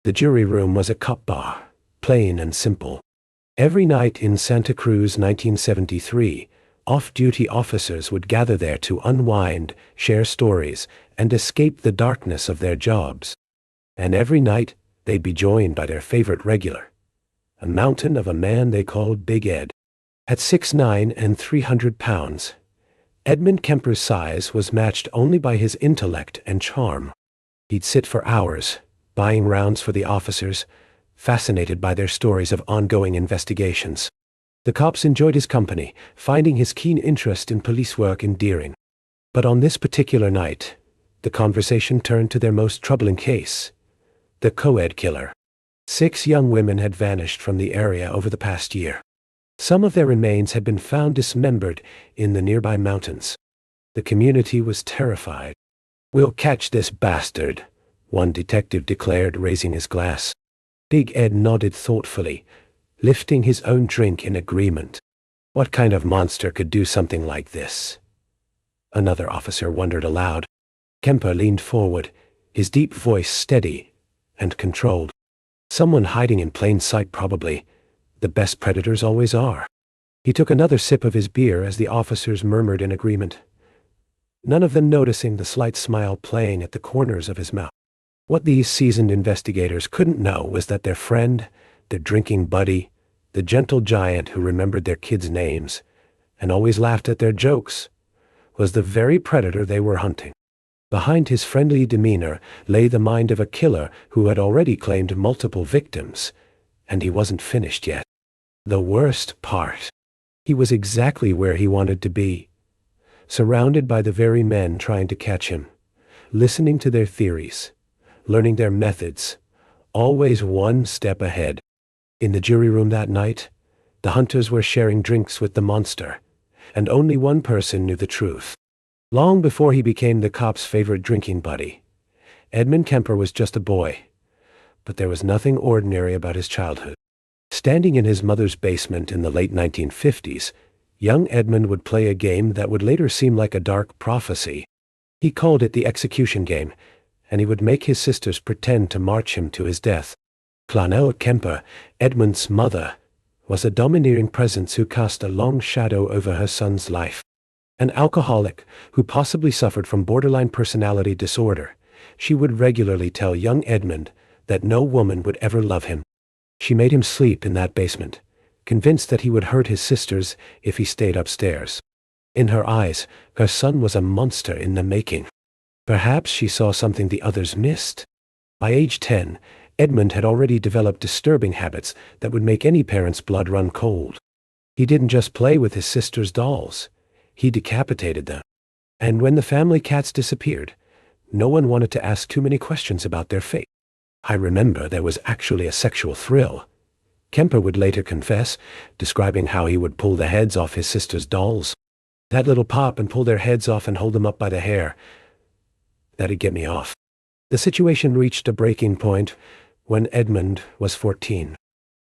The jury room was a cop bar, plain and simple. Every night in Santa Cruz, 1973, off-duty officers would gather there to unwind, share stories, and escape the darkness of their jobs. And every night, they'd be joined by their favorite regular, a mountain of a man they called Big Ed. At 6'9" and 300 pounds, Edmund Kemper's size was matched only by his intellect and charm. He'd sit for hours, buying rounds for the officers, fascinated by their stories of ongoing investigations. The cops enjoyed his company, finding his keen interest in police work endearing. But on this particular night, the conversation turned to their most troubling case, the co-ed killer. 6 young women had vanished from the area over the past year. Some of their remains had been found dismembered in the nearby mountains. The community was terrified. "We'll catch this bastard," one detective declared, raising his glass. Big Ed nodded thoughtfully, lifting his own drink in agreement. What kind of monster could do something like this? Another officer wondered aloud. Kemper leaned forward, his deep voice steady and controlled. Someone hiding in plain sight, probably. The best predators always are. He took another sip of his beer as the officers murmured in agreement, none of them noticing the slight smile playing at the corners of his mouth. What these seasoned investigators couldn't know was that their friend, their drinking buddy, the gentle giant who remembered their kids' names and always laughed at their jokes, was the very predator they were hunting. Behind his friendly demeanor lay the mind of a killer who had already claimed multiple victims, and he wasn't finished yet. The worst part, he was exactly where he wanted to be, surrounded by the very men trying to catch him, listening to their theories, learning their methods, always one step ahead. In the jury room that night, the hunters were sharing drinks with the monster, and only one person knew the truth. Long before he became the cop's favorite drinking buddy, Edmund Kemper was just a boy, but there was nothing ordinary about his childhood. Standing in his mother's basement in the late 1950s, young Edmund would play a game that would later seem like a dark prophecy. He called it the execution game, and he would make his sisters pretend to march him to his death. Clonel Kemper, Edmund's mother, was a domineering presence who cast a long shadow over her son's life. An alcoholic who possibly suffered from borderline personality disorder, she would regularly tell young Edmund that no woman would ever love him. She made him sleep in that basement, convinced that he would hurt his sisters if he stayed upstairs. In her eyes, her son was a monster in the making. Perhaps she saw something the others missed. By age 10, Edmund had already developed disturbing habits that would make any parent's blood run cold. He didn't just play with his sisters' dolls. He decapitated them. And when the family cats disappeared, no one wanted to ask too many questions about their fate. "I remember there was actually a sexual thrill," Kemper would later confess, describing how he would pull the heads off his sisters' dolls. "That little pop and pull their heads off and hold them up by the hair. That'd get me off." The situation reached a breaking point when Edmund was 14.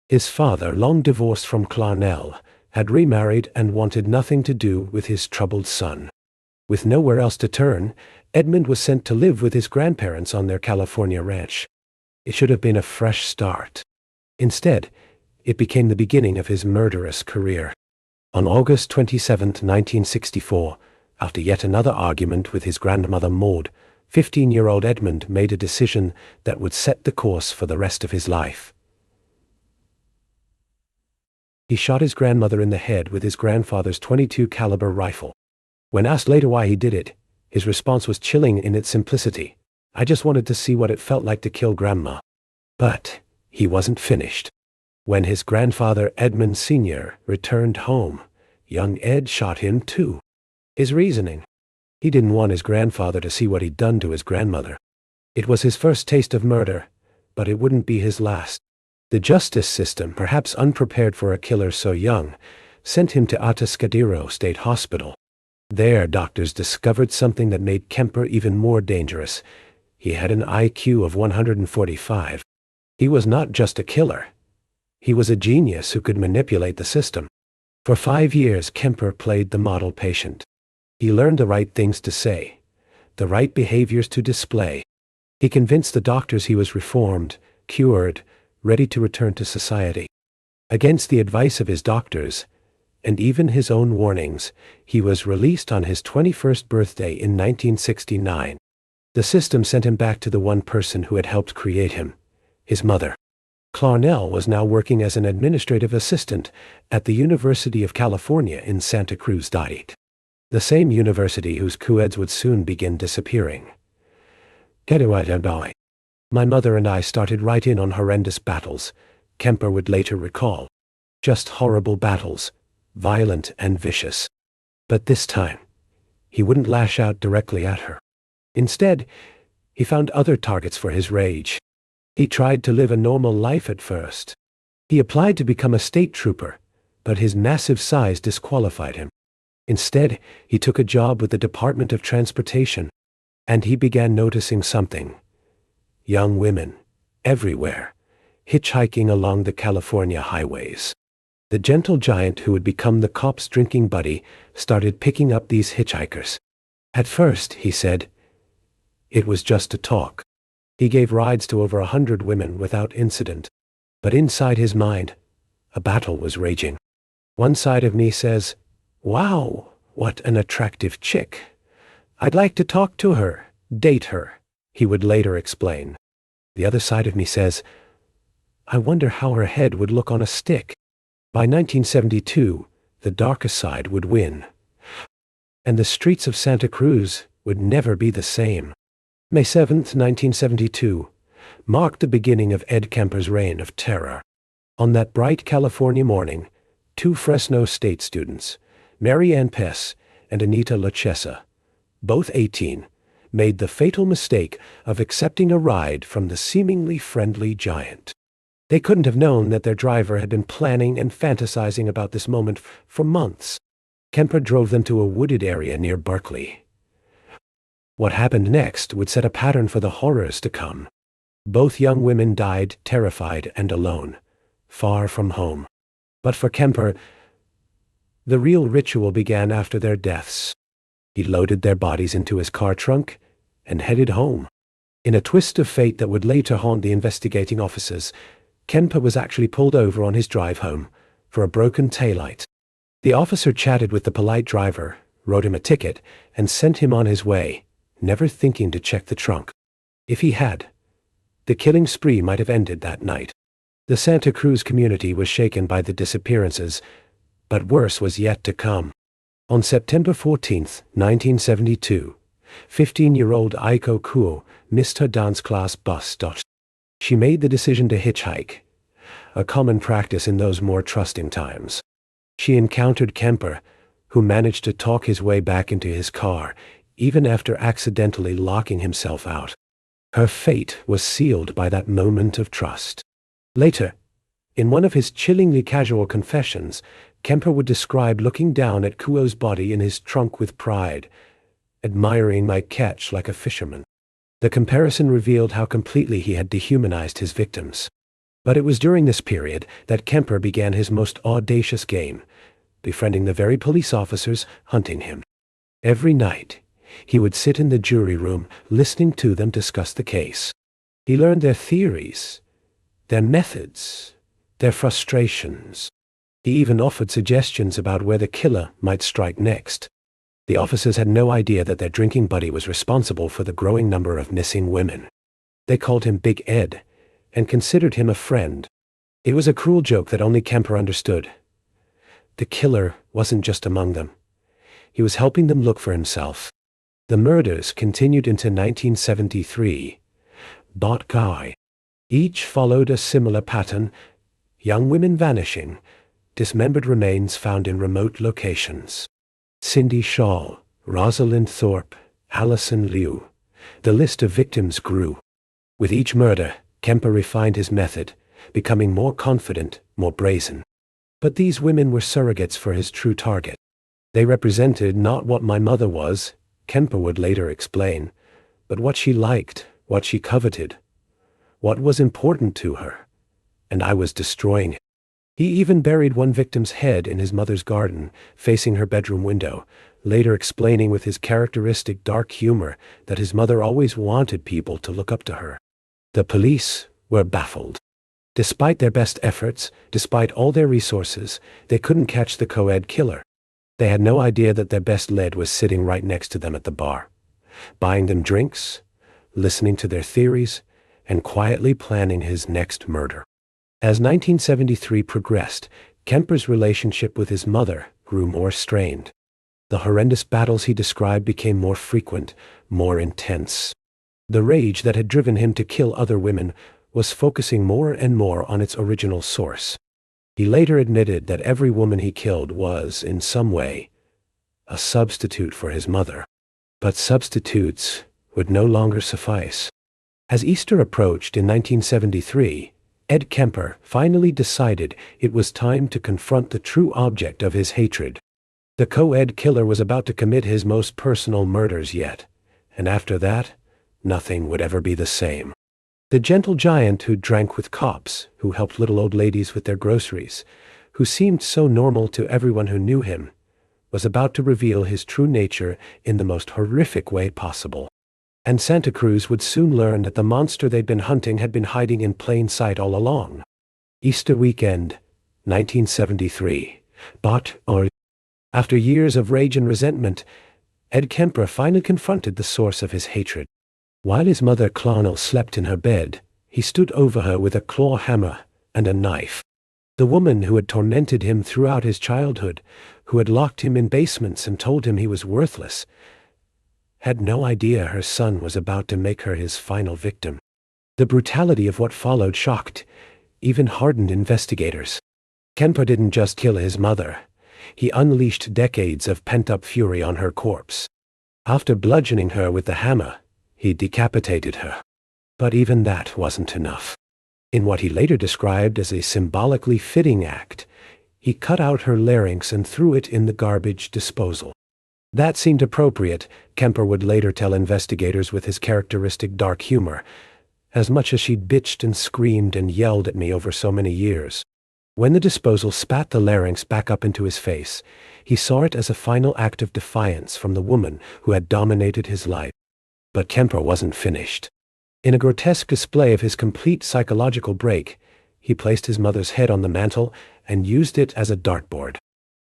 His father, long divorced from Clonel, had remarried and wanted nothing to do with his troubled son. With nowhere else to turn, Edmund was sent to live with his grandparents on their California ranch. It should have been a fresh start. Instead, it became the beginning of his murderous career. On August 27, 1964, after yet another argument with his grandmother Maud, 15-year-old Edmund made a decision that would set the course for the rest of his life. He shot his grandmother in the head with his grandfather's .22 caliber rifle. When asked later why he did it, his response was chilling in its simplicity. "I just wanted to see what it felt like to kill Grandma." But he wasn't finished. When his grandfather Edmund Sr. returned home, young Ed shot him too. His reasoning: he didn't want his grandfather to see what he'd done to his grandmother. It was his first taste of murder, but it wouldn't be his last. The justice system, perhaps unprepared for a killer so young, sent him to Atascadero State Hospital. There, doctors discovered something that made Kemper even more dangerous. He had an IQ of 145. He was not just a killer. He was a genius who could manipulate the system. For 5 years, Kemper played the model patient. He learned the right things to say, the right behaviors to display. He convinced the doctors he was reformed, cured, ready to return to society. Against the advice of his doctors, and even his own warnings, he was released on his 21st birthday in 1969. The system sent him back to the one person who had helped create him, his mother. Clarnell was now working as an administrative assistant at the University of California in Santa Cruz. The same university whose co-eds would soon begin disappearing. My mother and I started right in on horrendous battles, Kemper would later recall. Just horrible battles, violent and vicious. But this time, he wouldn't lash out directly at her. Instead, he found other targets for his rage. He tried to live a normal life at first. He applied to become a state trooper, but his massive size disqualified him. Instead, he took a job with the Department of Transportation, and he began noticing something. Young women, everywhere, hitchhiking along the California highways. The gentle giant who would become the cop's drinking buddy started picking up these hitchhikers. At first, he said, it was just a talk. He gave rides to over 100 women without incident. But inside his mind, a battle was raging. One side of me says, wow, what an attractive chick. I'd like to talk to her, date her, he would later explain. The other side of me says, I wonder how her head would look on a stick. By 1972, the darker side would win. And the streets of Santa Cruz would never be the same. May 7, 1972, marked the beginning of Ed Kemper's reign of terror. On that bright California morning, two Fresno State students, Mary Ann Pess and Anita Lachessa, both 18, made the fatal mistake of accepting a ride from the seemingly friendly giant. They couldn't have known that their driver had been planning and fantasizing about this moment for months. Kemper drove them to a wooded area near Berkeley. What happened next would set a pattern for the horrors to come. Both young women died terrified and alone, far from home. But for Kemper, the real ritual began after their deaths. He loaded their bodies into his car trunk and headed home. In a twist of fate that would later haunt the investigating officers, Kemper was actually pulled over on his drive home for a broken taillight. The officer chatted with the polite driver, wrote him a ticket, and sent him on his way, never thinking to check the trunk. If he had, the killing spree might have ended that night. The Santa Cruz community was shaken by the disappearances, but worse was yet to come. On September 14, 1972, 15-year-old Aiko Kuo missed her dance class bus. She made the decision to hitchhike, a common practice in those more trusting times. She encountered Kemper, who managed to talk his way back into his car, even after accidentally locking himself out. Her fate was sealed by that moment of trust. Later, in one of his chillingly casual confessions, Kemper would describe looking down at Kuo's body in his trunk with pride, admiring my catch like a fisherman. The comparison revealed how completely he had dehumanized his victims. But it was during this period that Kemper began his most audacious game, befriending the very police officers hunting him. Every night, he would sit in the jury room listening to them discuss the case. He learned their theories, their methods, their frustrations. He even offered suggestions about where the killer might strike next. The officers had no idea that their drinking buddy was responsible for the growing number of missing women. They called him Big Ed and considered him a friend. It was a cruel joke that only Kemper understood. The killer wasn't just among them. He was helping them look for himself. The murders continued into 1973. Each followed a similar pattern: young women vanishing, dismembered remains found in remote locations. Cindy Shaw, Rosalind Thorpe, Allison Liu. The list of victims grew. With each murder, Kemper refined his method, becoming more confident, more brazen. But these women were surrogates for his true target. They represented not what my mother was, Kemper would later explain, but what she liked, what she coveted, what was important to her, and I was destroying it. He even buried one victim's head in his mother's garden, facing her bedroom window, later explaining with his characteristic dark humor that his mother always wanted people to look up to her. The police were baffled. Despite their best efforts, despite all their resources, they couldn't catch the co-ed killer. They had no idea that their best lead was sitting right next to them at the bar, buying them drinks, listening to their theories, and quietly planning his next murder. As 1973 progressed, Kemper's relationship with his mother grew more strained. The horrendous battles he described became more frequent, more intense. The rage that had driven him to kill other women was focusing more and more on its original source. He later admitted that every woman he killed was, in some way, a substitute for his mother. But substitutes would no longer suffice. As Easter approached in 1973, Ed Kemper finally decided it was time to confront the true object of his hatred. The co-ed killer was about to commit his most personal murders yet, and after that, nothing would ever be the same. The gentle giant who drank with cops, who helped little old ladies with their groceries, who seemed so normal to everyone who knew him, was about to reveal his true nature in the most horrific way possible. And Santa Cruz would soon learn that the monster they'd been hunting had been hiding in plain sight all along. Easter weekend, 1973. After years of rage and resentment, Ed Kemper finally confronted the source of his hatred. While his mother Clonel slept in her bed, he stood over her with a claw hammer and a knife. The woman who had tormented him throughout his childhood, who had locked him in basements and told him he was worthless, had no idea her son was about to make her his final victim. The brutality of what followed shocked, even hardened investigators. Kemper didn't just kill his mother. He unleashed decades of pent-up fury on her corpse. After bludgeoning her with the hammer, he decapitated her. But even that wasn't enough. In what he later described as a symbolically fitting act, he cut out her larynx and threw it in the garbage disposal. That seemed appropriate, Kemper would later tell investigators with his characteristic dark humor, as much as she'd bitched and screamed and yelled at me over so many years. When the disposal spat the larynx back up into his face, he saw it as a final act of defiance from the woman who had dominated his life. But Kemper wasn't finished. In a grotesque display of his complete psychological break, he placed his mother's head on the mantel and used it as a dartboard.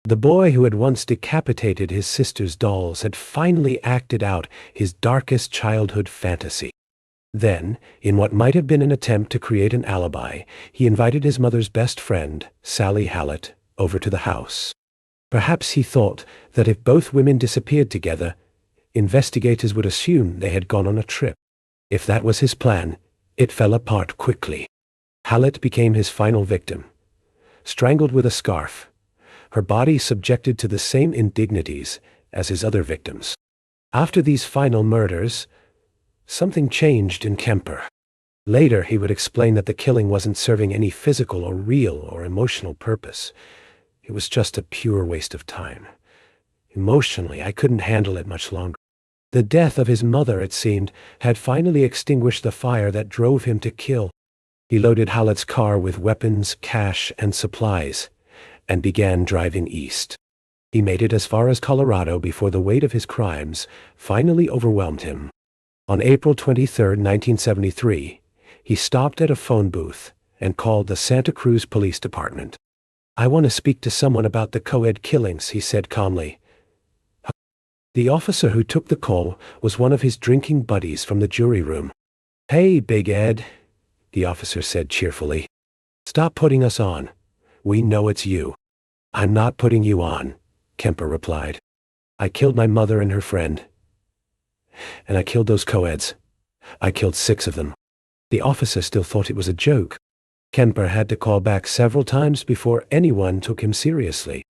The boy who had once decapitated his sister's dolls had finally acted out his darkest childhood fantasy. Then, in what might have been an attempt to create an alibi, he invited his mother's best friend, Sally Hallett, over to the house. Perhaps he thought that if both women disappeared together, investigators would assume they had gone on a trip. If that was his plan, it fell apart quickly. Hallett became his final victim. Strangled with a scarf, her body subjected to the same indignities as his other victims. After these final murders, something changed in Kemper. Later, he would explain that the killing wasn't serving any physical or real or emotional purpose. It was just a pure waste of time. Emotionally, I couldn't handle it much longer. The death of his mother, it seemed, had finally extinguished the fire that drove him to kill. He loaded Hallett's car with weapons, cash, and supplies, and began driving east. He made it as far as Colorado before the weight of his crimes finally overwhelmed him. On April 23, 1973, he stopped at a phone booth and called the Santa Cruz Police Department. "I want to speak to someone about the co-ed killings," he said calmly. The officer who took the call was one of his drinking buddies from the jury room. "Hey, Big Ed," the officer said cheerfully. "Stop putting us on. We know it's you." "I'm not putting you on," Kemper replied. "I killed my mother and her friend. And I killed those co-eds. I killed 6 of them." The officer still thought it was a joke. Kemper had to call back several times before anyone took him seriously.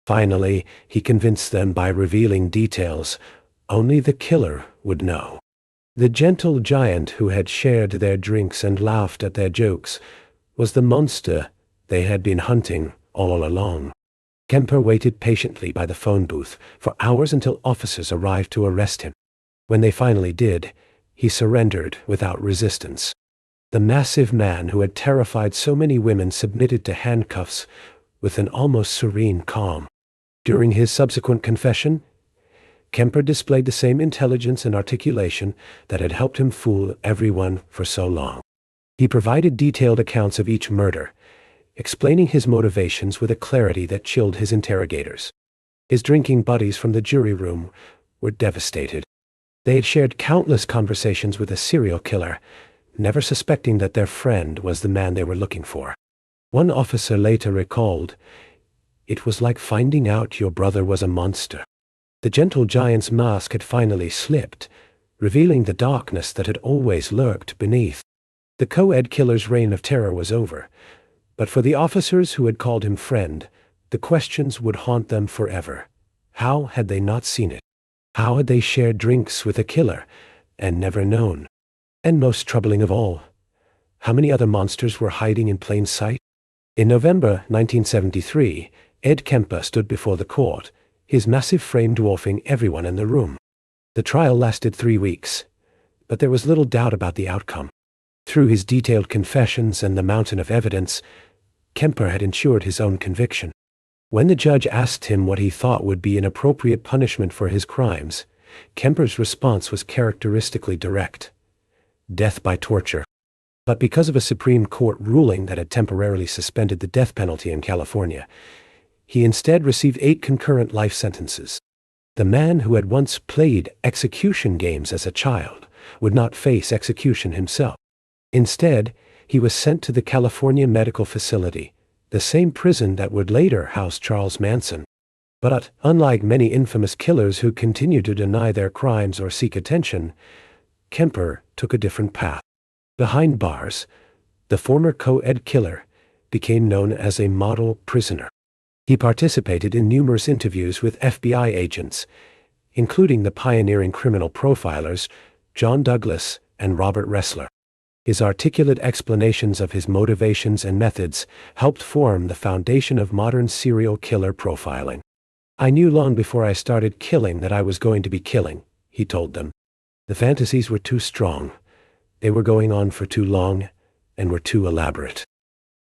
Finally, he convinced them by revealing details only the killer would know. The gentle giant who had shared their drinks and laughed at their jokes was the monster they had been hunting all along. Kemper waited patiently by the phone booth for hours until officers arrived to arrest him. When they finally did, he surrendered without resistance. The massive man who had terrified so many women submitted to handcuffs with an almost serene calm. During his subsequent confession, Kemper displayed the same intelligence and articulation that had helped him fool everyone for so long. He provided detailed accounts of each murder, explaining his motivations with a clarity that chilled his interrogators. His drinking buddies from the jury room were devastated. They had shared countless conversations with a serial killer, never suspecting that their friend was the man they were looking for. One officer later recalled, "It was like finding out your brother was a monster." The gentle giant's mask had finally slipped, revealing the darkness that had always lurked beneath. The co-ed killer's reign of terror was over, but for the officers who had called him friend, the questions would haunt them forever. How had they not seen it? How had they shared drinks with a killer and never known? And most troubling of all, how many other monsters were hiding in plain sight? In November 1973, Ed Kemper stood before the court, his massive frame dwarfing everyone in the room. The trial lasted 3 weeks, but there was little doubt about the outcome. Through his detailed confessions and the mountain of evidence, Kemper had ensured his own conviction. When the judge asked him what he thought would be an appropriate punishment for his crimes, Kemper's response was characteristically direct: death by torture. But because of a Supreme Court ruling that had temporarily suspended the death penalty in California, he instead received 8 concurrent life sentences. The man who had once played execution games as a child would not face execution himself. Instead, he was sent to the California Medical Facility, the same prison that would later house Charles Manson. But, unlike many infamous killers who continue to deny their crimes or seek attention, Kemper took a different path. Behind bars, the former co-ed killer became known as a model prisoner. He participated in numerous interviews with FBI agents, including the pioneering criminal profilers John Douglas and Robert Ressler. His articulate explanations of his motivations and methods helped form the foundation of modern serial killer profiling. "I knew long before I started killing that I was going to be killing," he told them. "The fantasies were too strong. They were going on for too long and were too elaborate."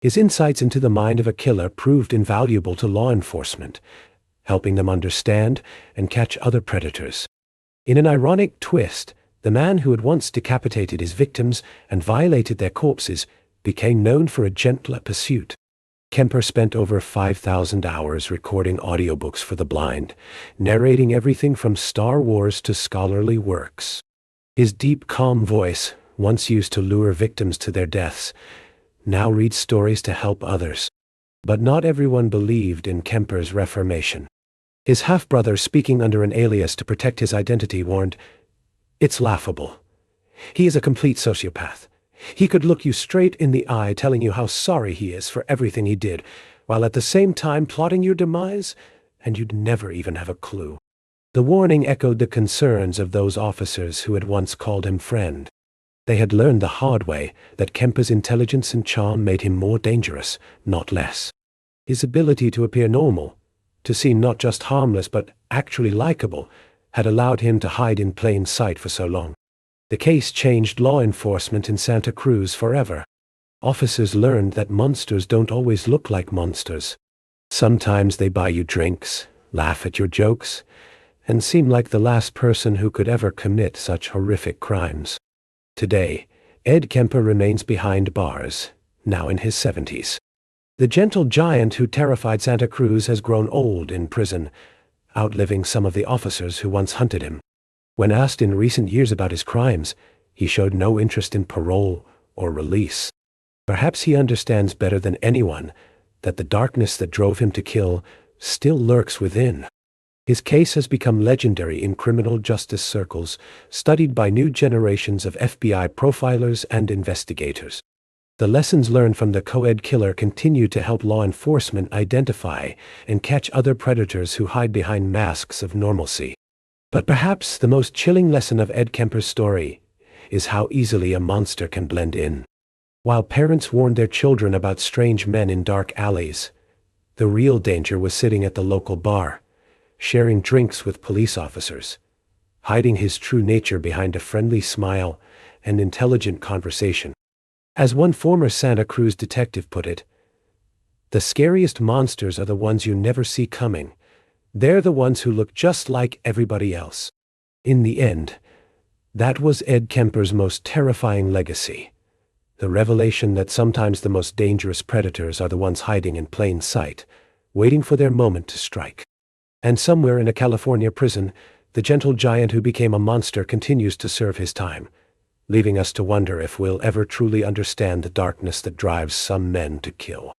His insights into the mind of a killer proved invaluable to law enforcement, helping them understand and catch other predators. In an ironic twist, the man who had once decapitated his victims and violated their corpses became known for a gentler pursuit. Kemper spent over 5,000 hours recording audiobooks for the blind, narrating everything from Star Wars to scholarly works. His deep, calm voice, once used to lure victims to their deaths, now reads stories to help others. But not everyone believed in Kemper's reformation. His half-brother, speaking under an alias to protect his identity, warned, "It's laughable. He is a complete sociopath. He could look you straight in the eye telling you how sorry he is for everything he did, while at the same time plotting your demise, and you'd never even have a clue." The warning echoed the concerns of those officers who had once called him friend. They had learned the hard way that Kemper's intelligence and charm made him more dangerous, not less. His ability to appear normal, to seem not just harmless but actually likable, had allowed him to hide in plain sight for so long. The case changed law enforcement in Santa Cruz forever. Officers learned that monsters don't always look like monsters. Sometimes they buy you drinks, laugh at your jokes, and seem like the last person who could ever commit such horrific crimes. Today, Ed Kemper remains behind bars, now in his 70s. The gentle giant who terrified Santa Cruz has grown old in prison, outliving some of the officers who once hunted him. When asked in recent years about his crimes, he showed no interest in parole or release. Perhaps he understands better than anyone that the darkness that drove him to kill still lurks within. His case has become legendary in criminal justice circles, studied by new generations of FBI profilers and investigators. The lessons learned from the co-ed killer continue to help law enforcement identify and catch other predators who hide behind masks of normalcy. But perhaps the most chilling lesson of Ed Kemper's story is how easily a monster can blend in. While parents warned their children about strange men in dark alleys, the real danger was sitting at the local bar, sharing drinks with police officers, hiding his true nature behind a friendly smile and intelligent conversation. As one former Santa Cruz detective put it, "The scariest monsters are the ones you never see coming. They're the ones who look just like everybody else." In the end, that was Ed Kemper's most terrifying legacy. The revelation that sometimes the most dangerous predators are the ones hiding in plain sight, waiting for their moment to strike. And somewhere in a California prison, the gentle giant who became a monster continues to serve his time, leaving us to wonder if we'll ever truly understand the darkness that drives some men to kill.